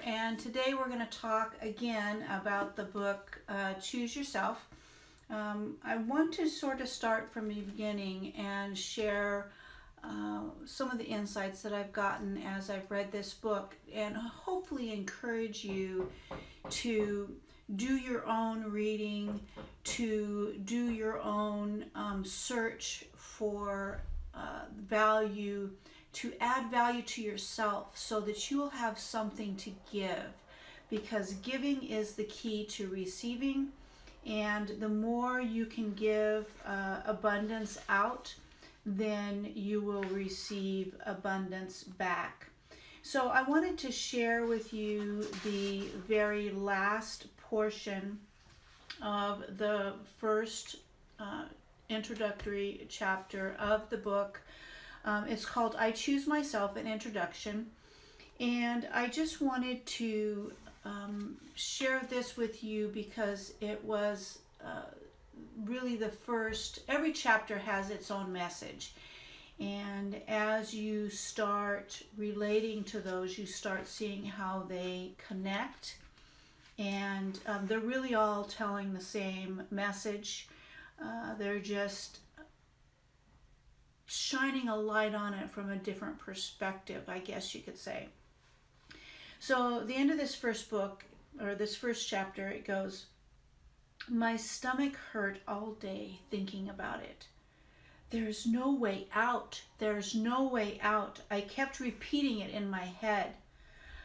and today we're going to talk again about the book Choose Yourself. I want to sort of start from the beginning and share some of the insights that I've gotten as I've read this book, and hopefully encourage you to do your own reading, to do your own search for value, to add value to yourself so that you will have something to give, because giving is the key to receiving, and the more you can give abundance out, then you will receive abundance back. So I wanted to share with you the very last portion of the first introductory chapter of the book. It's called I Choose Myself, an introduction. And I just wanted to share this with you because it was really the first. Every chapter has its own message. And as you start relating to those, you start seeing how they connect. And they're really all telling the same message. They're just shining a light on it from a different perspective, I guess you could say. So the end of this first book, or this first chapter, it goes, "My stomach hurt all day thinking about it. There's no way out. There's no way out. I kept repeating it in my head.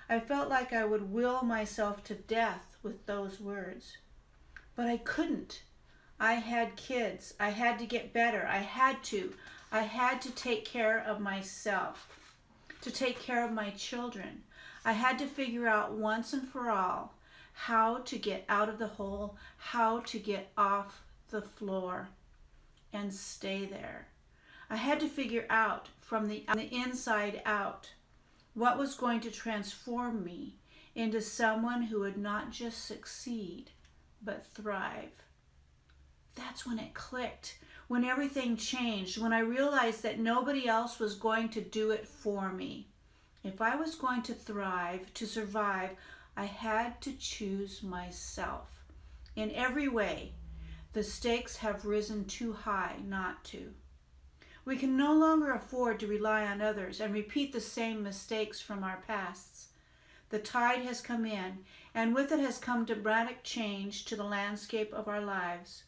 I felt like I would will myself to death with those words. But I couldn't. I had kids. I had to get better. I had to take care of myself, to take care of my children. I had to figure out once and for all how to get out of the hole, how to get off the floor and stay there. I had to figure out from the inside out what was going to transform me into someone who would not just succeed, but thrive." That's when it clicked, when everything changed, when I realized that nobody else was going to do it for me. If I was going to thrive, to survive, I had to choose myself. In every way, the stakes have risen too high not to. We can no longer afford to rely on others and repeat the same mistakes from our pasts. The tide has come in, and with it has come dramatic change to the landscape of our lives.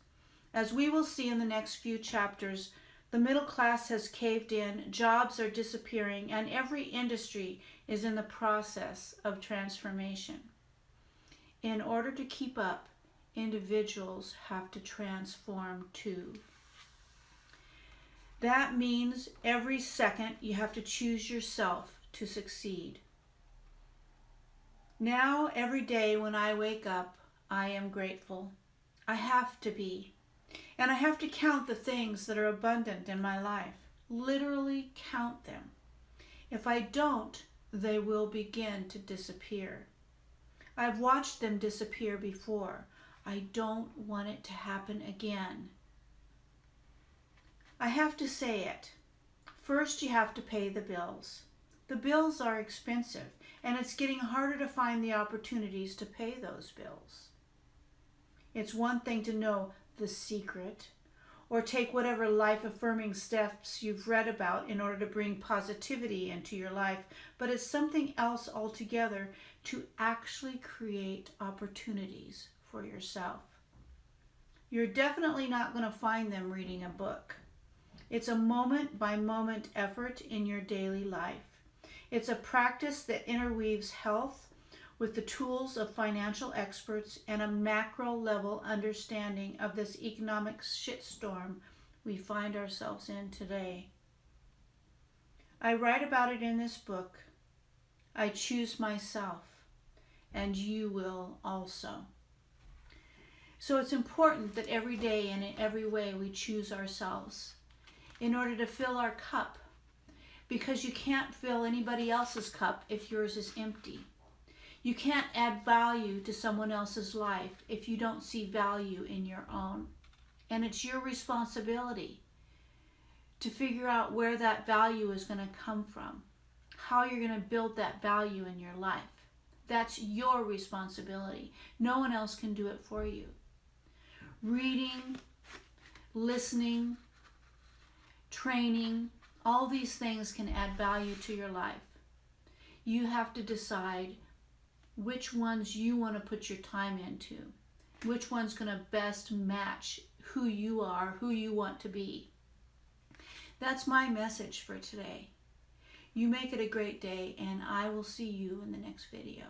As we will see in the next few chapters, the middle class has caved in, jobs are disappearing, and every industry is in the process of transformation. In order to keep up, individuals have to transform too. That means every second you have to choose yourself to succeed. Now, every day when I wake up, I am grateful. I have to be. And I have to count the things that are abundant in my life. Literally count them. If I don't, they will begin to disappear. I've watched them disappear before. I don't want it to happen again. I have to say it. First, you have to pay the bills. The bills are expensive, and it's getting harder to find the opportunities to pay those bills. It's one thing to know the secret, or take whatever life-affirming steps you've read about in order to bring positivity into your life, but it's something else altogether to actually create opportunities for yourself. You're definitely not going to find them reading a book. It's a moment-by-moment effort in your daily life. It's a practice that interweaves health with the tools of financial experts and a macro-level understanding of this economic shitstorm we find ourselves in today. I write about it in this book. I choose myself, and you will also. So it's important that every day and in every way we choose ourselves in order to fill our cup, because you can't fill anybody else's cup if yours is empty. You can't add value to someone else's life if you don't see value in your own. And it's your responsibility to figure out where that value is going to come from, how you're going to build that value in your life. That's your responsibility. No one else can do it for you. Reading, listening, training, all these things can add value to your life. You have to decide which ones you want to put your time into, which one's going to best match who you are, who you want to be. That's my message for today. You make it a great day, and I will see you in the next video.